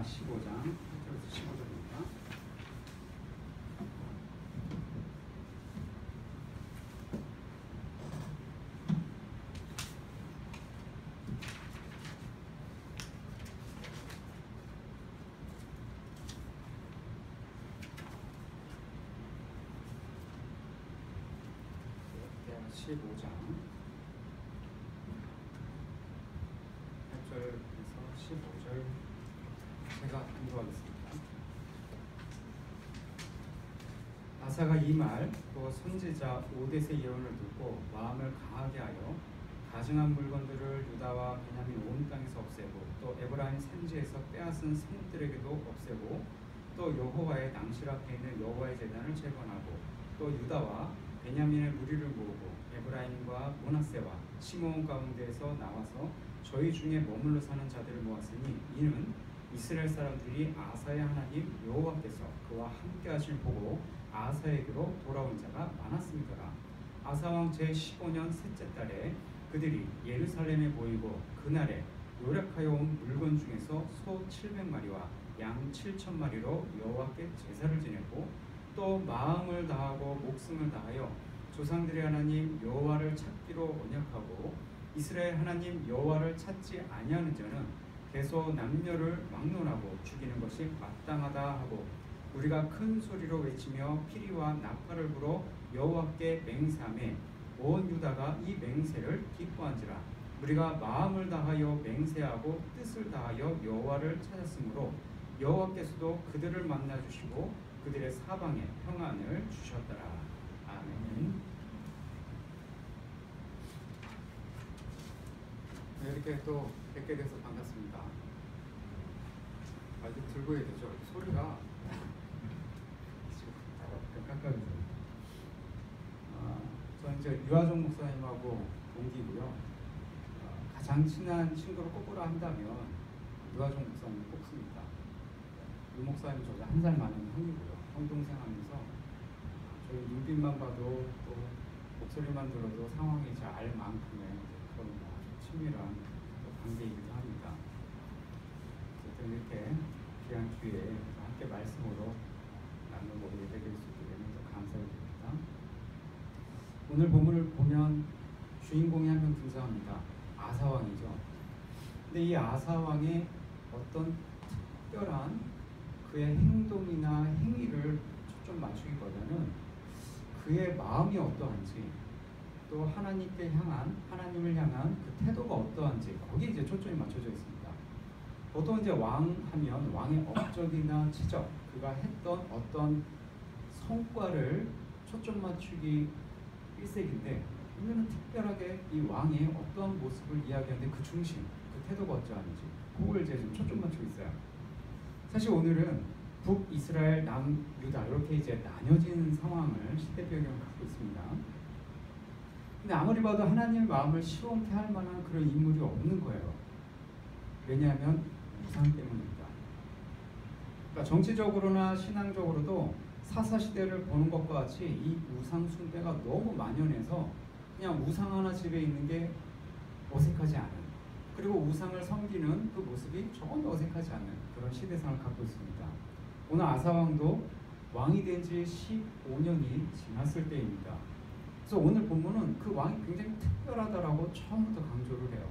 15장 1절에서 15절입니다. 네, 15장 1절에서 15절 제가 인도하겠습니다. 아사가 이 말 또 선지자 오뎃의 예언을 듣고 마음을 강하게 하여 가증한 물건들을 유다와 베냐민 온 땅에서 없애고 또 에브라임 산지에서 빼앗은 성들에게도 없애고 또 여호와의 낭실 앞에 있는 여호와의 제단을 재건하고 또 유다와 베냐민의 무리를 모으고 에브라임과 므낫세와 시므온 가운데에서 나와서 저희 중에 머물러 사는 자들을 모았으니 이는 이스라엘 사람들이 아사의 하나님 여호와께서 그와 함께 하실 보고 아사에게로 돌아온 자가 많았음이더라. 아사왕 제15년 셋째 달에 그들이 예루살렘에 모이고 그날에 요략하여 온 물건 중에서 소 700마리와 양 7,000마리로 여호와께 제사를 지내고 또 마음을 다하고 목숨을 다하여 조상들의 하나님 여호와를 찾기로 언약하고 이스라엘 하나님 여호와를 찾지 아니하는 자는 계속 남녀를 막론하고 죽이는 것이 마땅하다 하고 우리가 큰 소리로 외치며 피리와 나팔을 불어 여호와께 맹세하매 온 유다가 이 맹세를 기뻐한지라. 우리가 마음을 다하여 맹세하고 뜻을 다하여 여호와를 찾았으므로 여호와께서도 그들을 만나 주시고 그들의 사방에 평안을 주셨더라. 아멘. 네, 이렇게 또 뵙게 돼서 반갑습니다. 이제 들고 해야 되죠. 소리가 가까이. 저는 이제 유아종 목사님하고 동기고요. 가장 친한 친구를 꼽으라 한다면 유아종 목사님 꼽습니다. 유 목사님 저보다 한 살 많은 형이고요. 형 동생 하면서 저희 눈빛만 봐도 또 목소리만 들어도 상황이 잘 알 만큼의 그런 아주 친밀한 관계이기도 합니다. 어쨌든 이렇게 귀한 기회에 함께 말씀으로 나누고 예배드릴 수 있게 되면 더 감사드립니다. 오늘 본문을 보면 주인공이 한 명 등장합니다. 아사왕이죠. 근데 이 아사왕의 어떤 특별한 그의 행동이나 행위를 초점 맞추기보다는 그의 마음이 어떠한지 또 하나님을 향한 그 태도가 어떠한지 거기에 이제 초점이 맞춰져 있습니다. 보통 이제 왕 하면 왕의 업적이나 치적, 그가 했던 어떤 성과를 초점 맞추기 일색인데 오늘은 특별하게 이 왕의 어떠한 모습을 이야기하는데 그 중심, 그 태도가 어떠한지 그걸 이제 좀 초점 맞추고 있어요. 사실 오늘은 북이스라엘, 남유다 이렇게 이제 나뉘어진 상황을 시대 배경을 갖고 있습니다. 근데 아무리 봐도 하나님의 마음을 시원케 할 만한 그런 인물이 없는 거예요. 왜냐하면 우상 때문입니다. 그러니까 정치적으로나 신앙적으로도 사사시대를 보는 것과 같이 이 우상 숭배가 너무 만연해서 그냥 우상 하나 집에 있는 게 어색하지 않은, 그리고 우상을 섬기는 그 모습이 조금 어색하지 않은 그런 시대상을 갖고 있습니다. 오늘 아사왕도 왕이 된 지 15년이 지났을 때입니다. 그래서 오늘 본문은 그 왕이 굉장히 특별하다라고 처음부터 강조를 해요.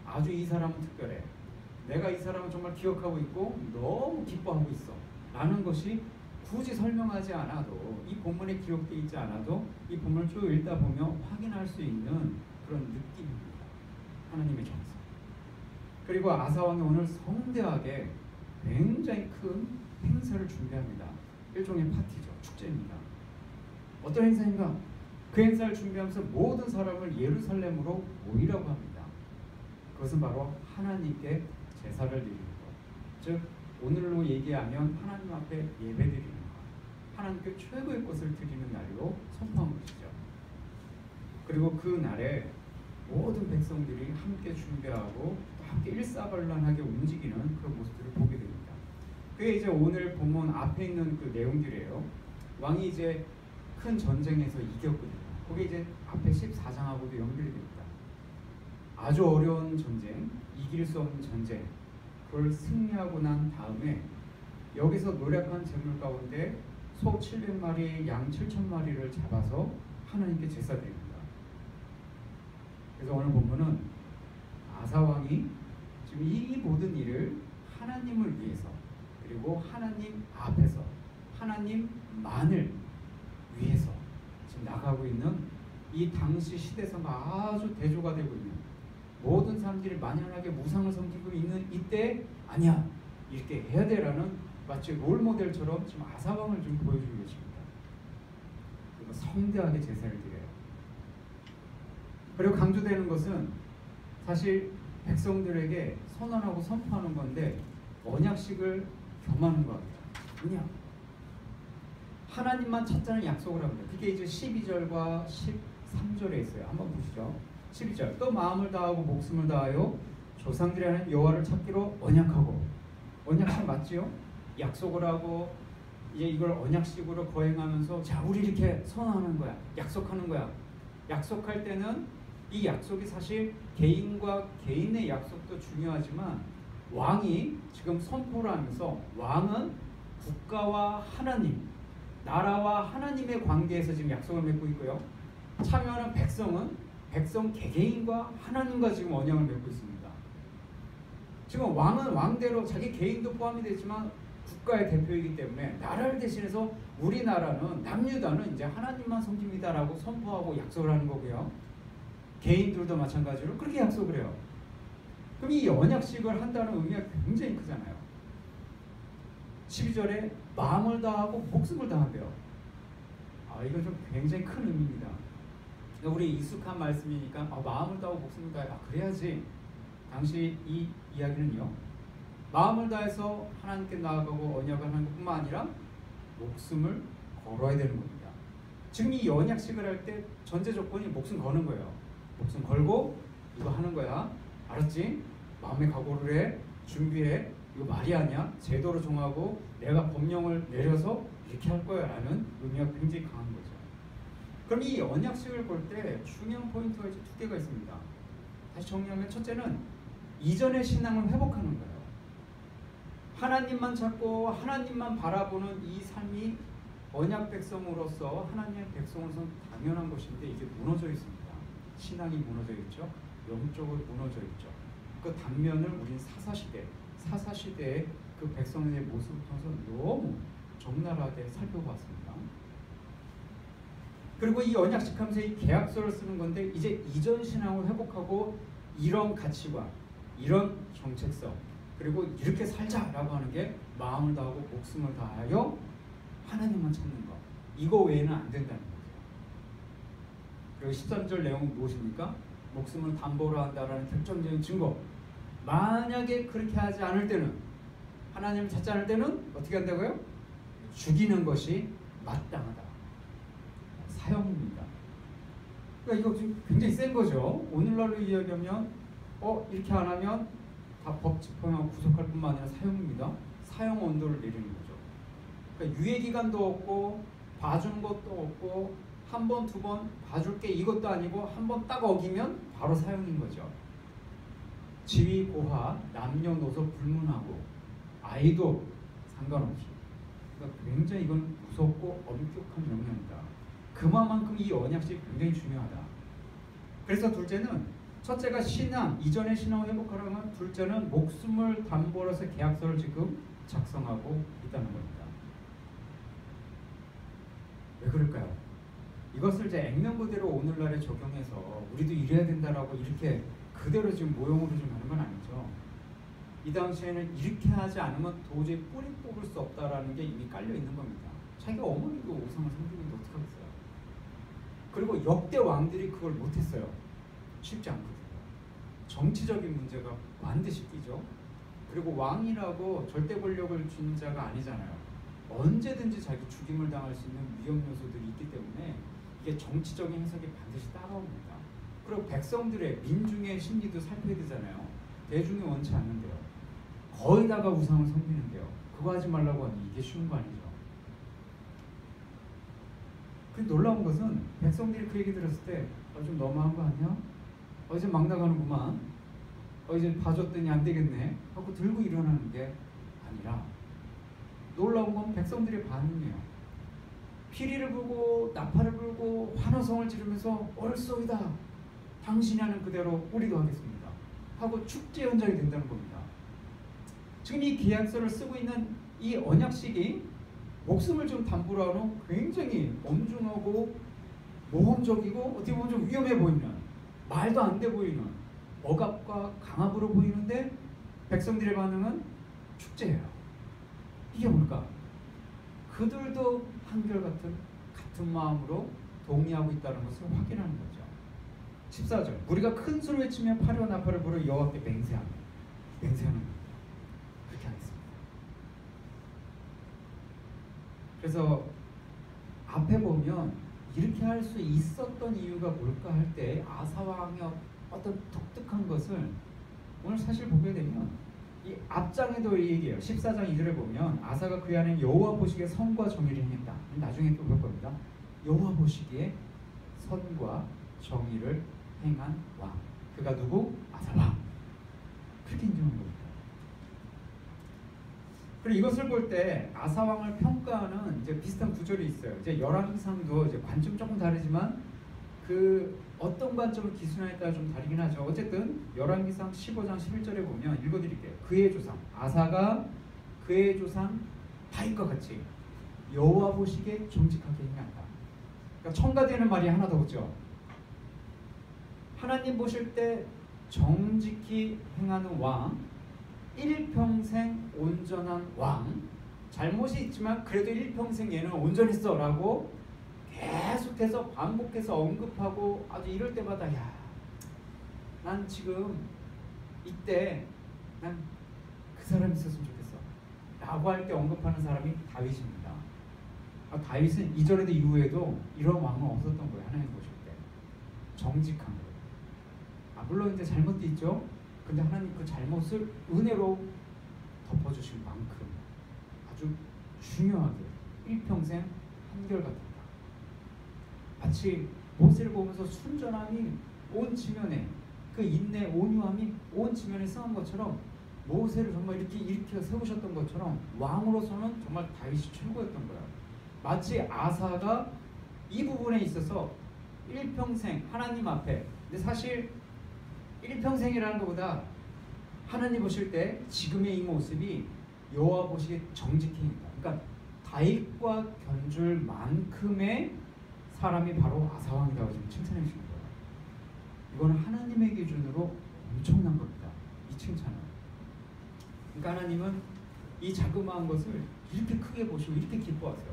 아주 이 사람은 특별해. 내가 이 사람을 정말 기억하고 있고 너무 기뻐하고 있어 라는 것이 굳이 설명하지 않아도, 이 본문에 기록되어 있지 않아도 이 본문을 쭉 읽다 보면 확인할 수 있는 그런 느낌입니다. 하나님의 정성. 그리고 아사왕이 오늘 성대하게 굉장히 큰 행사를 준비합니다. 일종의 파티죠. 축제입니다. 어떤 행사인가? 그 행사를 준비하면서 모든 사람을 예루살렘으로 모이라고 합니다. 그것은 바로 하나님께 제사를 드리는 것. 즉 오늘로 얘기하면 하나님 앞에 예배드리는 것. 하나님께 최고의 것을 드리는 날로 선포한 것이죠. 그리고 그 날에 모든 백성들이 함께 준비하고 함께 일사불란하게 움직이는 그런 모습들을 보게 됩니다. 그게 이제 오늘 본문 앞에 있는 그 내용들이에요. 왕이 이제 큰 전쟁에서 이겼거든요. 그게 이제 앞에 14장하고도 연결이 됩니다. 아주 어려운 전쟁, 이길 수 없는 전쟁, 그걸 승리하고 난 다음에 여기서 노력한 재물 가운데 소 700마리, 양 7,000마리를 잡아서 하나님께 제사 드립니다. 그래서 오늘 본문은 아사 왕이 지금 이 모든 일을 하나님을 위해서, 그리고 하나님 앞에서 하나님만을 위해서 지금 나가고 있는, 이 당시 시대에서가 아주 대조가 되고 있는, 모든 사람들이 만연하게 무상을 섬기고 있는 이때 아니야, 이렇게 해야 돼라는 마치 롤모델처럼 지금 아사왕을 좀 보여주고 계십니다. 그리고 성대하게 제사를 드려요. 그리고 강조되는 것은 사실 백성들에게 선언하고 선포하는 건데 언약식을 겸하는 것 같아요. 그냥 하나님만 찾자는 약속을 합니다. 그게 이제 12절과 13절에 있어요. 한번 보시죠. 12절, 또 마음을 다하고 목숨을 다하여 조상들이 하는 여호와를 찾기로 언약하고, 언약식 맞지요? 약속을 하고 이제 이걸 언약식으로 거행하면서 자, 우리 이렇게 선언하는 거야, 약속하는 거야. 약속할 때는 이 약속이 사실 개인과 개인의 약속도 중요하지만, 왕이 지금 선포를 하면서 왕은 국가와 하나님, 나라와 하나님의 관계에서 지금 약속을 맺고 있고요. 참여하는 백성은 백성 개개인과 하나님과 지금 언약을 맺고 있습니다. 지금 왕은 왕대로 자기 개인도 포함이 되지만 국가의 대표이기 때문에 나라를 대신해서 우리나라는 남유다는 이제 하나님만 섬깁니다라고 선포하고 약속을 하는 거고요. 개인들도 마찬가지로 그렇게 약속을 해요. 그럼 이 언약식을 한다는 의미가 굉장히 크잖아요. 12절에 마음을 다하고 목숨을 다한대요. 이건 좀 굉장히 큰 의미입니다. 우리 익숙한 말씀이니까 마음을 다하고 목숨을 다해, 그래야지. 당시 이 이야기는요, 마음을 다해서 하나님께 나아가고 언약을 하는 것뿐만 아니라 목숨을 걸어야 되는 겁니다. 지금 이 언약식을 할 때 전제 조건이 목숨 거는 거예요. 목숨 걸고 이거 하는 거야, 알았지? 마음의 각오를 해, 준비해. 이거 말이 아니야. 제도로 정하고 내가 법령을 내려서 이렇게 할 거야 라는 의미가 굉장히 강한 거죠. 그럼 이 언약식을 볼 때 중요한 포인트가 이제 두 개가 있습니다. 다시 정리하면, 첫째는 이전의 신앙을 회복하는 거예요. 하나님만 찾고 하나님만 바라보는 이 삶이 언약 백성으로서 하나님의 백성으로서는 당연한 것인데 이게 무너져 있습니다. 신앙이 무너져 있죠. 영적으로 무너져 있죠. 그 단면을 우린 사사시대의 그 백성의 모습을 통해서 너무 적나라하게 살펴봤습니다. 그리고 이 언약식 하면서 이 계약서를 쓰는 건데, 이제 이전 신앙을 회복하고 이런 가치관, 이런 정책성, 그리고 이렇게 살자라고 하는 게 마음을 다하고 목숨을 다하여 하나님만 찾는 것, 이거 외에는 안 된다는 거죠. 그리고 13절 내용은 무엇입니까? 목숨을 담보로 한다라는 결정적인 증거. 만약에 그렇게 하지 않을 때는, 하나님을 찾지 않을 때는 어떻게 한다고요? 죽이는 것이 마땅하다. 사형입니다. 그러니까 이거 지금 굉장히 센 거죠. 오늘날로 이야기하면 이렇게 안 하면 다 법 집행하고 구속할 뿐만 아니라 사형입니다. 사형 언도를 내리는 거죠. 그러니까 유예 기간도 없고 봐주는 것도 없고 한 번, 두 번 봐줄게 이것도 아니고 한 번 딱 어기면 바로 사형인 거죠. 지위, 고하, 남녀노소 불문하고 아이도 상관없이. 그러니까 굉장히 이건 무섭고 엄격한 명령이다. 그만큼 이 언약식이 굉장히 중요하다. 그래서 둘째는, 첫째가 신앙, 이전의 신앙을 회복하려면 둘째는 목숨을 담보로 해서 계약서를 지금 작성하고 있다는 겁니다. 왜 그럴까요? 이것을 이제 액면 그대로 오늘날에 적용해서 우리도 이래야 된다라고 이렇게 그대로 지금 모형으로 좀 하는 건 아니죠. 이 당시에는 이렇게 하지 않으면 도저히 뿌리 뽑을 수 없다라는 게 이미 깔려 있는 겁니다. 자기가 어머니도 우상을 섬기는데 어떡하겠어요. 그리고 역대 왕들이 그걸 못했어요. 쉽지 않거든요. 정치적인 문제가 반드시 끼죠. 그리고 왕이라고 절대 권력을 쥐는 자가 아니잖아요. 언제든지 자기 죽임을 당할 수 있는 위험 요소들이 있기 때문에 이게 정치적인 해석이 반드시 따라옵니다. 그리고 백성들의, 민중의 심리도 살펴야 되잖아요. 대중이 원치 않는데요. 거의다가 우상을 섬기는데요. 그거 하지 말라고 하니 이게 쉬운 거 아니죠. 그 놀라운 것은 백성들이 그 얘기 들었을 때 좀 너무한 거 아니야? 이제 막 나가는구만. 이제 봐줬더니 안 되겠네 하고 들고 일어나는 게 아니라, 놀라운 건 백성들의 반응이에요. 피리를 불고 나팔을 불고 환호성을 지르면서 얼쏘이다, 당신이 하는 그대로 우리도 하겠습니다 하고 축제 현장이 된다는 겁니다. 지금 이 계약서를 쓰고 있는 이 언약식이 목숨을 좀 담보로 하는 굉장히 엄중하고 모험적이고 어떻게 보면 좀 위험해 보이는, 말도 안 돼 보이는 억압과 강압으로 보이는데 백성들의 반응은 축제예요. 이게 뭘까? 그들도 한결같은 같은 마음으로 동의하고 있다는 것을 확인하는 거죠. 14절, 우리가 큰 소리를 외치며 파리와 나팔을 불어 여호와께 맹세하는 겁니다. 그렇게 하겠습니다. 그래서 앞에 보면 이렇게 할 수 있었던 이유가 뭘까 할 때 아사 왕의 어떤 독특한 것을 오늘 사실 보게 되면 이 앞장에도 얘기해요. 14장 2절에 보면 아사가 그 안에 여호와 보시기에 선과 정의를 행했다. 나중에 또 볼 겁니다. 여호와 보시기에 선과 정의를 행한 왕. 그가 누구? 아사 왕. 그렇게 인정한 겁니다. 그리고 이것을 볼 때 아사 왕을 평가하는 이제 비슷한 구절이 있어요. 이제 열왕기상도 이제 관점 조금 다르지만 그 어떤 관점을 기준하에 따라 좀 다르긴 하죠. 어쨌든 열왕기상 15장 11절에 보면 읽어드릴게요. 그의 조상 아사가 그의 조상 다윗과 같이 여호와 보시기에 정직하게 행한다. 그러니까 첨가되는 말이 하나 더 없죠. 하나님 보실 때 정직히 행하는 왕, 일평생 온전한 왕, 잘못이 있지만 그래도 일평생 얘는 온전했어 라고 계속해서 반복해서 언급하고 아주 이럴 때마다 야, 난 지금 이때 난 그 사람이 있었으면 좋겠어 라고 할 때 언급하는 사람이 다윗입니다. 다윗은 이전에도 이후에도 이런 왕은 없었던 거예요. 하나님 보실 때 정직한 거예요. 물론 이제 잘못도 있죠. 근데 하나님 그 잘못을 은혜로 덮어주실 만큼 아주 중요하게 일평생 한결같다. 마치 모세를 보면서 순전함이 온 지면에, 그 인내 온유함이 온 지면에 승한 것처럼 모세를 정말 이렇게 일으켜 세우셨던 것처럼 왕으로서는 정말 다윗이 최고였던 거야. 마치 아사가 이 부분에 있어서 일평생 하나님 앞에, 근데 사실 일평생이라는 것보다 하나님 보실 때 지금의 이 모습이 여호와 보시기에 정직해입니다. 그러니까 다윗과 견줄 만큼의 사람이 바로 아사왕이라고 지금 칭찬해 주시는 거예요. 이거는 하나님의 기준으로 엄청난 겁니다. 이 칭찬은. 그러니까 하나님은 이 자그마한 것을 이렇게 크게 보시고 이렇게 기뻐하세요.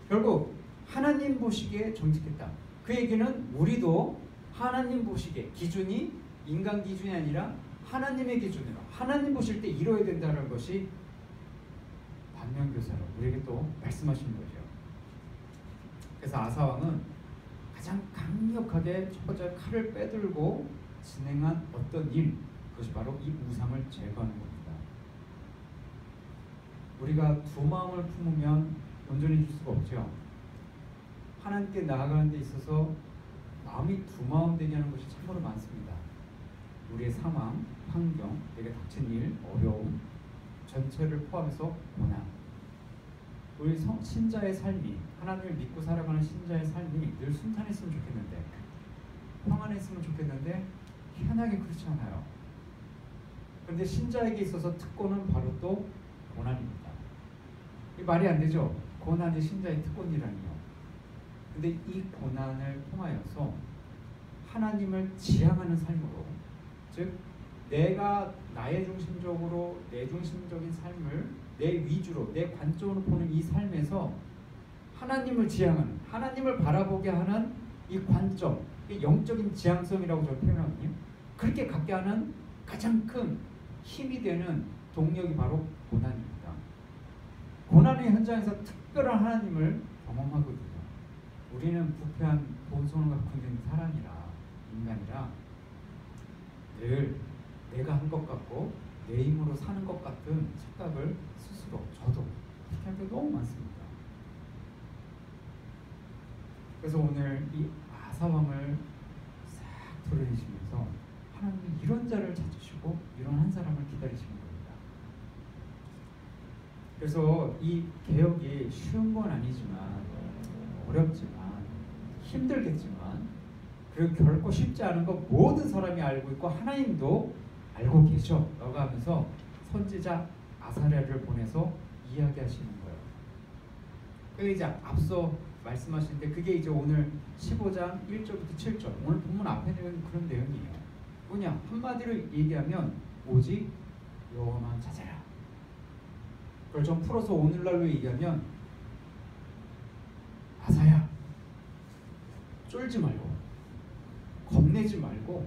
결국 하나님 보시기에 정직했다. 그 얘기는 우리도 하나님 보시기에 기준이 인간 기준이 아니라 하나님의 기준으로 하나님 보실 때 이뤄야 된다는 것이 반면교사로 우리에게 또 말씀하시는 거죠. 그래서 아사왕은 가장 강력하게 첫 번째 칼을 빼들고 진행한 어떤 일, 그것이 바로 이 우상을 제거하는 겁니다. 우리가 두 마음을 품으면 온전해질 수가 없죠. 하나님께 나아가는 데 있어서 마음이 두 마음 되게 하는 것이 참으로 많습니다. 우리의 상황, 환경, 내게 닥친 일, 어려움 전체를 포함해서 고난, 우리 신자의 삶이, 하나님을 믿고 살아가는 신자의 삶이 늘 순탄했으면 좋겠는데, 평안했으면 좋겠는데 희한하게 그렇지 않아요. 그런데 신자에게 있어서 특권은 바로 또 고난입니다. 이 말이 안 되죠. 고난이 신자의 특권이라니요. 근데 이 고난을 통하여서 하나님을 지향하는 삶으로, 즉 내가 나의 중심적으로 내 중심적인 삶을 내 위주로 내 관점으로 보는 이 삶에서 하나님을 지향하는, 하나님을 바라보게 하는 이 관점, 이 영적인 지향성이라고 저는 표현하거든요. 그렇게 갖게 하는 가장 큰 힘이 되는 동력이 바로 고난입니다. 고난의 현장에서 특별한 하나님을 경험하거든요. 우리는 부패한 본성을 갖고 있는 사람이라, 인간이라 늘 내가 한 것 같고 내 힘으로 사는 것 같은 착각을 스스로, 저도 그렇게 할 때 너무 많습니다. 그래서 오늘 이 아사왕을 싹 토론해주면서 하나님이 이런 자를 찾으시고 이런 한 사람을 기다리시는 겁니다. 그래서 이 개혁이 쉬운 건 아니지만 어렵지만 힘들겠지만 그리고 결코 쉽지 않은 거 모든 사람이 알고 있고 하나님도 알고 계셔 라고 하면서 선지자 아사랴를 보내서 이야기하시는 거예요. 그게 이제 앞서 말씀하시는데 그게 이제 오늘 15장 1절부터 7절 오늘 본문 앞에 있는 그런 내용이에요. 뭐냐 한마디로 얘기하면 오직 여호와만 찾아라. 그걸 좀 풀어서 오늘날로 얘기하면 아사야 쫄지 말고 겁내지 말고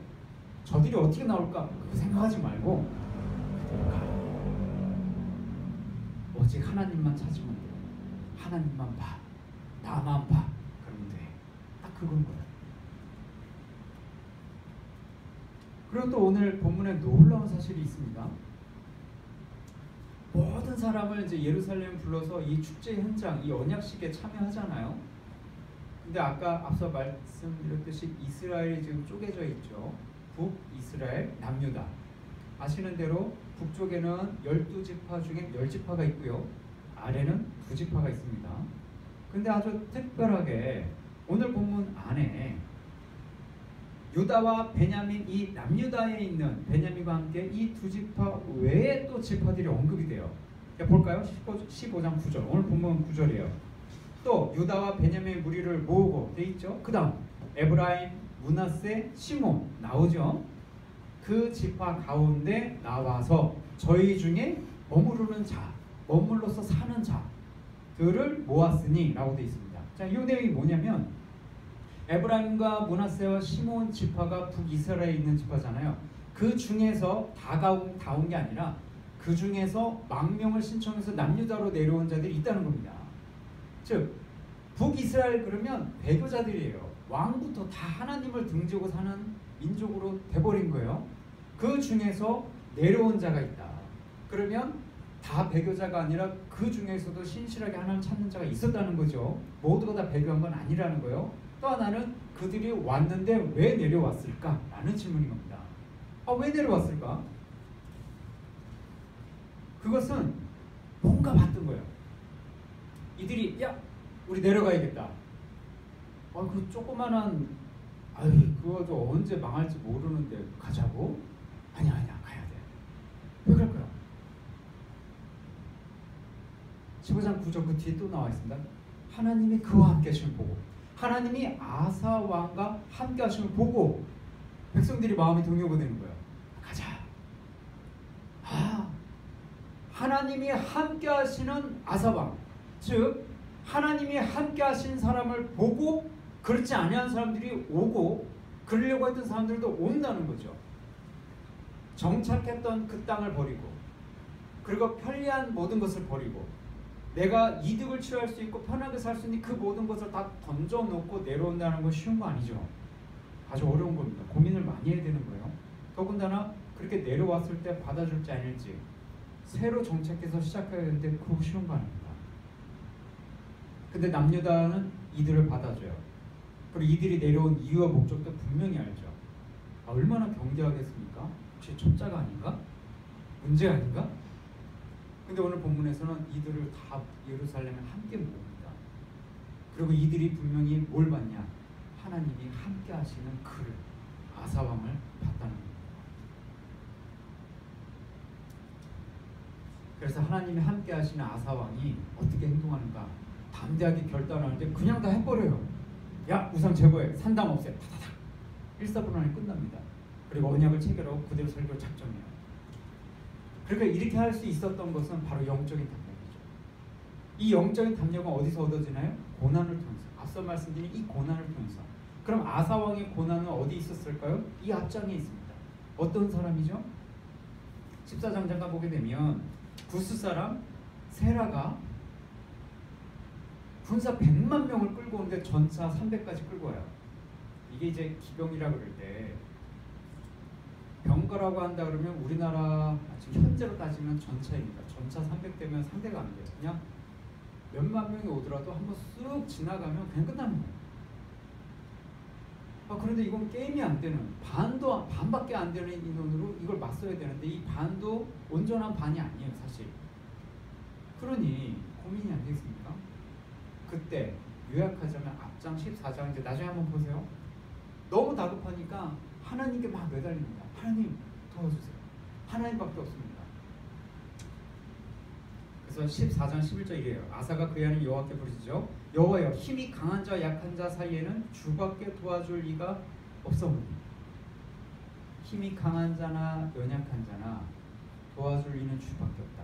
저들이 어떻게 나올까 그거 생각하지 말고 그대로 가. 오직 하나님만 찾으면 돼. 하나님만 봐. 나만 봐. 그러면 돼. 딱 그건 거야. 그리고 또 오늘 본문에 놀라운 사실이 있습니다. 모든 사람을 이제 예루살렘 불러서 이 축제 현장, 이 언약식에 참여하잖아요. 근데 아까 앞서 말씀드렸듯이 이스라엘이 지금 쪼개져 있죠. 북이스라엘, 남유다. 아시는 대로 북쪽에는 12지파 중에 10지파가 있고요. 아래는 2지파가 있습니다. 근데 아주 특별하게 오늘 본문 안에 유다와 베냐민 이 남유다에 있는 베냐민과 함께 이 2지파 외에 또 지파들이 언급이 돼요. 볼까요? 15장 9절 오늘 본문 9절이에요. 또 유다와 베냐민의 무리를 모으고 돼 있죠. 그 다음 에브라임, 므낫세, 시몬 나오죠. 그 지파 가운데 나와서 저희 중에 머무르는 자, 머물러서 사는 자들을 모았으니 라고 되어 있습니다. 자, 이 내용이 뭐냐면 에브라임과 므낫세와 시몬 지파가 북이스라엘에 있는 지파잖아요. 그 중에서 다 온 게 아니라 그 중에서 망명을 신청해서 남유다로 내려온 자들이 있다는 겁니다. 즉 북이스라엘 그러면 배교자들이에요. 왕부터 다 하나님을 등지고 사는 민족으로 돼버린 거예요. 그 중에서 내려온 자가 있다. 그러면 다 배교자가 아니라 그 중에서도 신실하게 하나님 찾는 자가 있었다는 거죠. 모두가 다 배교한 건 아니라는 거예요. 또 하나는 그들이 왔는데 왜 내려왔을까? 라는 질문인 겁니다. 왜 내려왔을까? 그것은 뭔가 봤던 거예요. 이들이 야 우리 내려가야겠다. 그 조그만한 그거 저 언제 망할지 모르는데 가자고? 아니야 가야 돼. 왜 그럴까요? 15장 9절 그 뒤에 또 나와 있습니다. 하나님이 그와 함께 하심을 보고 하나님이 아사 왕과 함께 하심을 보고 백성들이 마음이 동요되는 거예요. 가자. 하나님이 함께 하시는 아사 왕, 즉 하나님이 함께 하신 사람을 보고 그렇지 아니한 사람들이 오고 그러려고 했던 사람들도 온다는 거죠. 정착했던 그 땅을 버리고 그리고 편리한 모든 것을 버리고 내가 이득을 취할 수 있고 편하게 살 수 있는 그 모든 것을 다 던져놓고 내려온다는 건 쉬운 거 아니죠. 아주 어려운 겁니다. 고민을 많이 해야 되는 거예요. 더군다나 그렇게 내려왔을 때 받아줄지 아닐지 새로 정착해서 시작해야 되는데 그거 쉬운 거 아닙니다. 근데 남유다는 이들을 받아줘요. 그리고 이들이 내려온 이유와 목적도 분명히 알죠. 얼마나 경계하겠습니까? 혹시 첩자가 아닌가? 문제 아닌가? 근데 오늘 본문에서는 이들을 다 예루살렘에 함께 모읍니다. 그리고 이들이 분명히 뭘 받냐? 하나님이 함께 하시는 그를 아사왕을 봤다는 겁니다. 그래서 하나님이 함께 하시는 아사왕이 어떻게 행동하는가? 담대하게 결단할 때 그냥 다 해버려요. 야 우상 제거해. 산당 없애. 타다닥. 1~4분 안에 끝납니다. 그리고 언약을 체결하고 그대로 살기로 작정해요. 그러니까 이렇게 할 수 있었던 것은 바로 영적인 담력이죠. 이 영적인 담력은 어디서 얻어지나요? 고난을 통해서. 앞서 말씀드린 이 고난을 통해서. 그럼 아사왕의 고난은 어디 있었을까요? 이 앞장에 있습니다. 어떤 사람이죠? 14장 잠깐 보게 되면 구스 사람 세라가 군사 100만 명을 끌고 오는데 전차 300까지 끌고 와요. 이게 이제 기병이라 그럴 때 병거라고 한다 그러면 우리나라 지금 현재로 따지면 전차입니다. 전차 300대면 상대가 안 돼요. 그냥 몇만 명이 오더라도 한번 쑥 지나가면 그냥 끝나는 거예요. 그런데 이건 게임이 안 되는, 반밖에 안 되는 인원으로 이걸 맞서야 되는데 이 반도 온전한 반이 아니에요 사실. 그러니 고민이 안 되겠습니까? 그때 요약하자면 앞장 14장 이제 나중에 한번 보세요. 너무 다급하니까 하나님께 막 매달립니다. 하나님 도와주세요. 하나님밖에 없습니다. 그래서 14장 11절 이래요. 아사가 그의 하나님 여호와께 부르짖어 여호와여 힘이 강한 자와 약한 자 사이에는 주밖에 도와줄 리가 없사오니. 힘이 강한 자나 연약한 자나 도와줄 리는 주밖에 없다.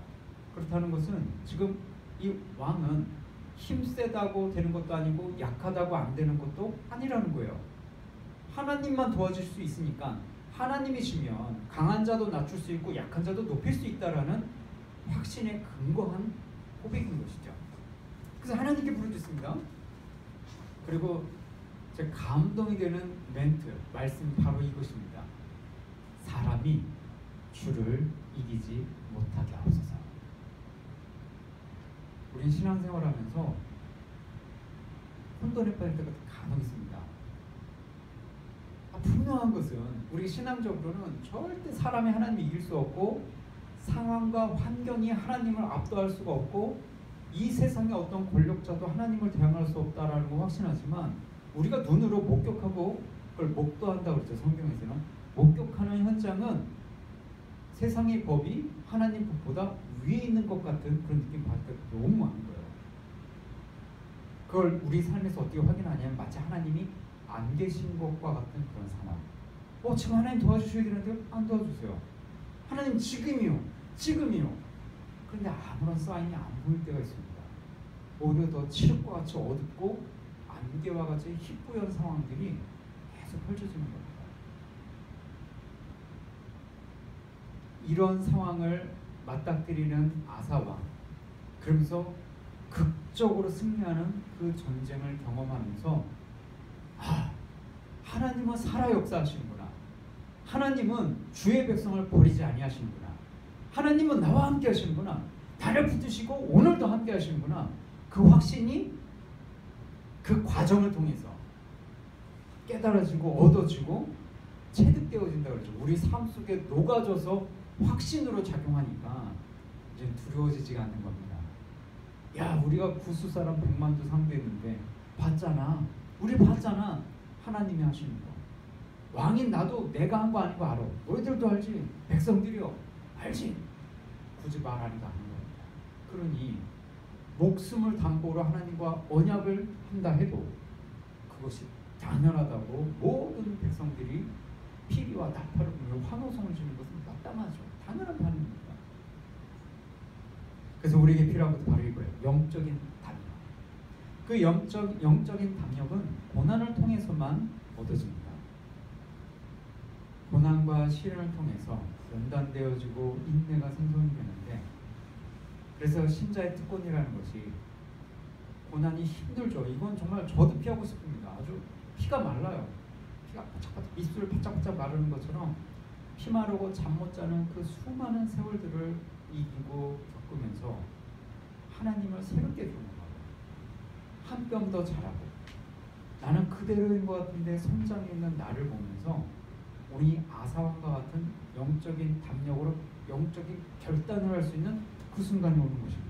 그렇다는 것은 지금 이 왕은 힘세다고 되는 것도 아니고 약하다고 안 되는 것도 아니라는 거예요. 하나님만 도와줄 수 있으니까 하나님이시면 강한 자도 낮출 수 있고 약한 자도 높일 수 있다라는 확신에 근거한 고백인 것이죠. 그래서 하나님께 부르짖습니다. 그리고 제 감동이 되는 멘트, 말씀이 바로 이것입니다. 사람이 주를 이기지 못하게 하옵소서. 우린 신앙생활하면서 혼돈에 빠질 때가 간혹 있습니다. 분명한 것은 우리 신앙적으로는 절대 사람이 하나님을 이길 수 없고 상황과 환경이 하나님을 압도할 수가 없고 이 세상의 어떤 권력자도 하나님을 대항할 수 없다라는 걸 확신하지만 우리가 눈으로 목격하고 그걸 목도한다고 그러죠. 성경에서는 목격하는 현장은 세상의 법이 하나님 법보다 위에 있는 것 같은 그런 느낌 받을 때가 너무 많은 거예요. 그걸 우리 삶에서 어떻게 확인하냐면 마치 하나님이 안 계신 것과 같은 그런 상황. 지금 하나님 도와주셔야 되는데 안 도와주세요. 하나님 지금이요. 그런데 아무런 사인이 안 보일 때가 있습니다. 오히려 더 칠흑과 같이 어둡고 안개와 같이 희뿌연 상황들이 계속 펼쳐지는 겁니다. 이런 상황을 맞닥뜨리는 아사왕, 그러면서 극적으로 승리하는 그 전쟁을 경험하면서 하나님은 살아 역사하시는구나. 하나님은 주의 백성을 버리지 아니하시는구나. 하나님은 나와 함께 하시는구나. 달을 붙으시고 오늘도 함께 하시는구나. 그 확신이 그 과정을 통해서 깨달아지고 얻어지고 체득되어진다 그러죠. 우리 삶 속에 녹아져서 확신으로 작용하니까 이제 두려워지지가 않는 겁니다. 야, 우리가 구수 사람 100만도 상대했는데 봤잖아. 우리 봤잖아. 하나님이 하시는 거. 왕인 나도 내가 한 거 아닌 거 알아. 너희들도 알지. 백성들이요. 알지. 굳이 말하리가 않는 겁니다. 그러니 목숨을 담보로 하나님과 언약을 한다 해도 그것이 당연하다고 모든 백성들이 피리와 나팔을 불며 환호성을 지는 것은 마땅하죠. 당연한 반응입니다. 그래서 우리에게 필요한 것도 바로 이거예요. 영적인 담력. 그 영적인 담력은 고난을 통해서만 얻어집니다. 고난과 시련을 통해서 연단되어지고 인내가 생성이 되는데, 그래서 신자의 특권이라는 것이 고난이 힘들죠. 이건 정말 저도 피하고 싶습니다. 아주 피가 말라요. 피가 바짝바짝, 입술 바짝바짝 마르는 것처럼 피 마르고 잠 못 자는 그 수많은 세월들을 이기고 겪으면서 하나님을 새롭게 경험하고 한 뼘 더 자라고 나는 그대로인 것 같은데 성장해 있는 나를 보면서 우리 아사왕과 같은 영적인 담력으로 영적인 결단을 할 수 있는 그 순간이 오는 것입니다.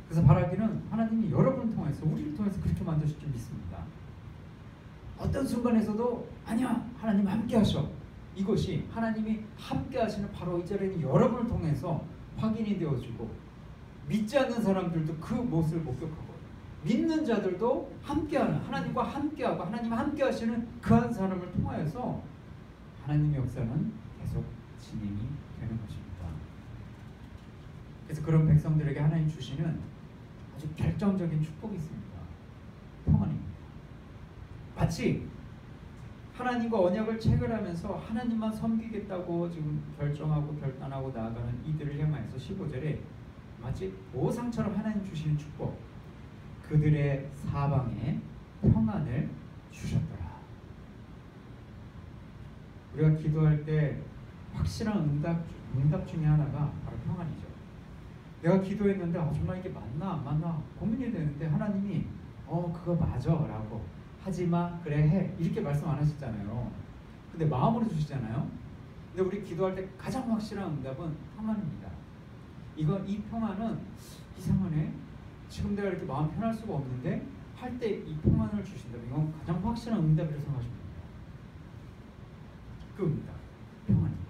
그래서 바라기는 하나님이 여러분을 통해서, 우리를 통해서 그렇게 만드실 줄 믿습니다. 어떤 순간에서도 아니야, 하나님 함께 하셔. 이것이 하나님이 함께 하시는 바로 이 자리에 여러분을 통해서 확인이 되어지고, 믿지 않는 사람들도 그 모습을 목격하고, 믿는 자들도 함께하는, 하나님과 함께하고 하나님 함께 하시는 그 한 사람을 통하여서 하나님의 역사는 계속 진행이 되는 것입니다. 그래서 그런 백성들에게 하나님 주시는 아주 결정적인 축복이 있습니다. 평안입니다. 마치 하나님과 언약을 체결하면서 하나님만 섬기겠다고 지금 결정하고 결단하고 나아가는 이들을 향하여서 15절에 마치 보상처럼 하나님 주시는 축복, 그들의 사방에 평안을 주셨더라. 우리가 기도할 때 확실한 응답 중에 하나가 바로 평안이죠. 내가 기도했는데 정말 이게 맞나 안 맞나 고민이 되는데 하나님이 그거 맞아 라고 하지마 그래 해 이렇게 말씀 안 하셨잖아요. 근데 마음으로 주시잖아요. 근데 우리 기도할 때 가장 확실한 응답은 평안입니다. 이 평안은 이상하네. 지금 내가 이렇게 마음 편할 수가 없는데 할 때 이 평안을 주신다면 이건 가장 확실한 응답이라고 생각하시면 됩니다. 그 응답, 평안입니다.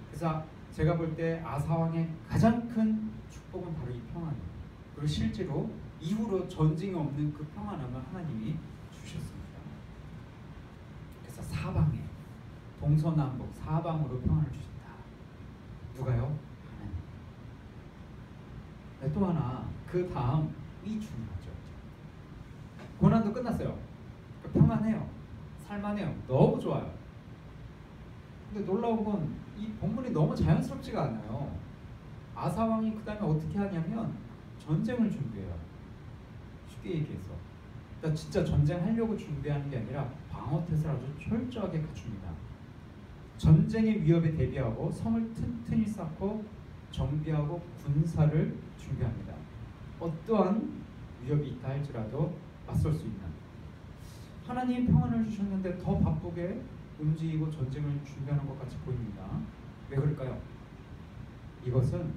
그래서 제가 볼 때 아사왕의 가장 큰 축복은 바로 이 평안이에요. 그리고 실제로 이후로 전쟁이 없는 그 평안함을 하나님이 주셨습니다. 그래서 사방에 동서남북 사방으로 평안을 주신다. 누가요? 하나님. 네, 또 하나 그 다음이 중요하죠. 고난도 끝났어요. 평안해요. 살만해요. 너무 좋아요. 근데 놀라운 건 이 본문이 너무 자연스럽지가 않아요. 아사왕이 그 다음에 어떻게 하냐면 전쟁을 준비해요. 쉽게 얘기해서. 그러니까 진짜 전쟁하려고 준비하는 게 아니라 방어태세를 아주 철저하게 갖춥니다. 전쟁의 위협에 대비하고 성을 튼튼히 쌓고 정비하고 군사를 준비합니다. 어떠한 위협이 있다 할지라도 맞설 수 있는. 하나님이 평안을 주셨는데 더 바쁘게 움직이고 전쟁을 준비하는 것 같이 보입니다. 왜 그럴까요? 이것은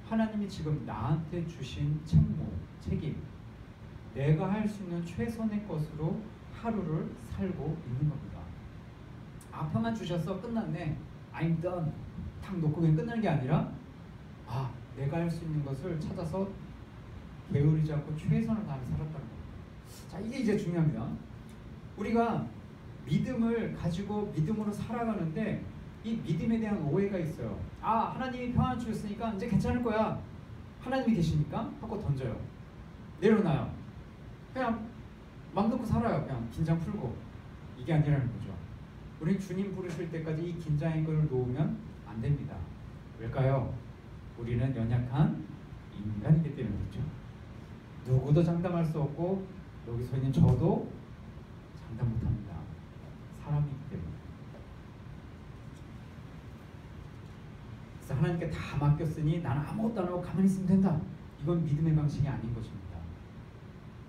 하나님이 지금 나한테 주신 책임, 내가 할 수 있는 최선의 것으로 하루를 살고 있는 겁니다. 아, 평안 주셔서 끝났네. I'm done. 탁 놓고 그냥 끝나는 게 아니라 내가 할 수 있는 것을 찾아서 게으르지 않고 최선을 다하며 살았다는 겁니다. 자, 이게 이제 중요합니다. 우리가 믿음을 가지고 믿음으로 살아가는데 이 믿음에 대한 오해가 있어요. 하나님이 평안 주셨으니까 이제 괜찮을 거야. 하나님이 계시니까 하고 던져요. 내려놔요. 그냥 맘 놓고 살아요. 그냥 긴장 풀고. 이게 아니라는 거죠. 우리 주님 부르실 때까지 이 긴장의 걸 놓으면 안 됩니다. 왜일까요? 우리는 연약한 인간이기 때문이죠. 누구도 장담할 수 없고 여기 서 있는 저도 장담 못합니다. 사람이기 때문에. 그래서 하나님께 다 맡겼으니 나는 아무것도 안 하고 가만히 있으면 된다. 이건 믿음의 방식이 아닌 것입니다.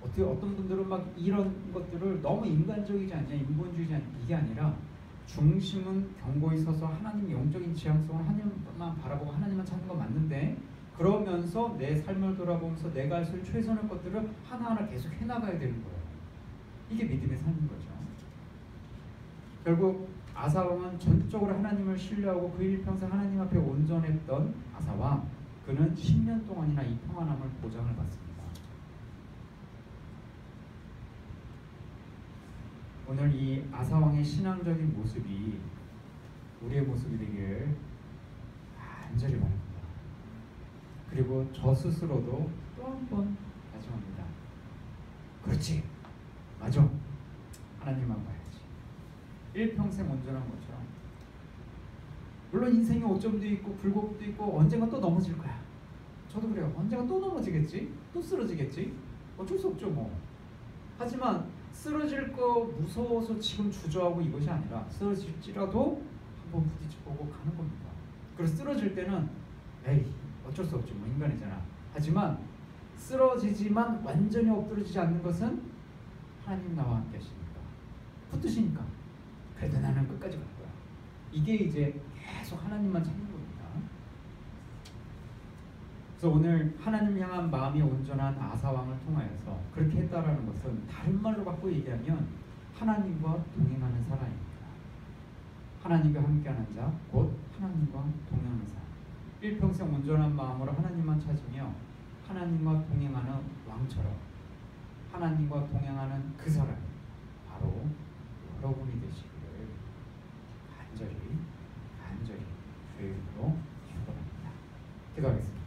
어떤 분들은 막 이런 것들을 너무 인간적이지 않냐, 인본주의지 않냐, 이게 아니라 중심은 견고히 서서 하나님 영적인 지향성을 하나님만 바라보고 하나님만 찾는 건 맞는데, 그러면서 내 삶을 돌아보면서 내가 할 수 있는 최선의 것들을 하나하나 계속 해나가야 되는 거예요. 이게 믿음의 삶인 거죠. 결국 아사왕은 전적으로 하나님을 신뢰하고 그 일평생 하나님 앞에 온전했던 아사왕, 그는 10년 동안이나 이 평안함을 보장을 받습니다. 오늘 이 아사왕의 신앙적인 모습이 우리의 모습이 되길 간절히 바랍니다. 그리고 저 스스로도 또 한 번 다짐합니다. 그렇지, 맞아, 하나님만 봐야지. 일평생 온전한 것처럼. 물론 인생에 오점도 있고 굴곡도 있고 언젠가 또 넘어질 거야. 저도 그래요. 언젠가 또 넘어지겠지, 또 쓰러지겠지, 어쩔 수 없죠 뭐. 하지만 쓰러질 거 무서워서 지금 주저하고 이것이 아니라 쓰러질지라도 한번 부딪혀보고 가는 겁니다. 그래서 쓰러질 때는 에이 어쩔 수 없죠 뭐, 인간이잖아. 하지만 쓰러지지만 완전히 엎드러지지 않는 것은 하나님 나와 함께 하시니까, 붙드시니까 그래도 나는 끝까지 갈 거야. 이게 이제 계속 하나님만 찾는 겁니다. 그래서 오늘 하나님 향한 마음이 온전한 아사왕을 통하여서 그렇게 했다라는 것은 다른 말로 갖고 얘기하면 하나님과 동행하는 사람입니다. 하나님과 함께하는 자, 곧 하나님과 동행하는 사람. 일평생 온전한 마음으로 하나님만 찾으며 하나님과 동행하는 왕처럼 하나님과 동행하는 그 사람이 바로 여러분이 되시기를 간절히 주의 이름으로 축원합니다. 기도하겠습니다.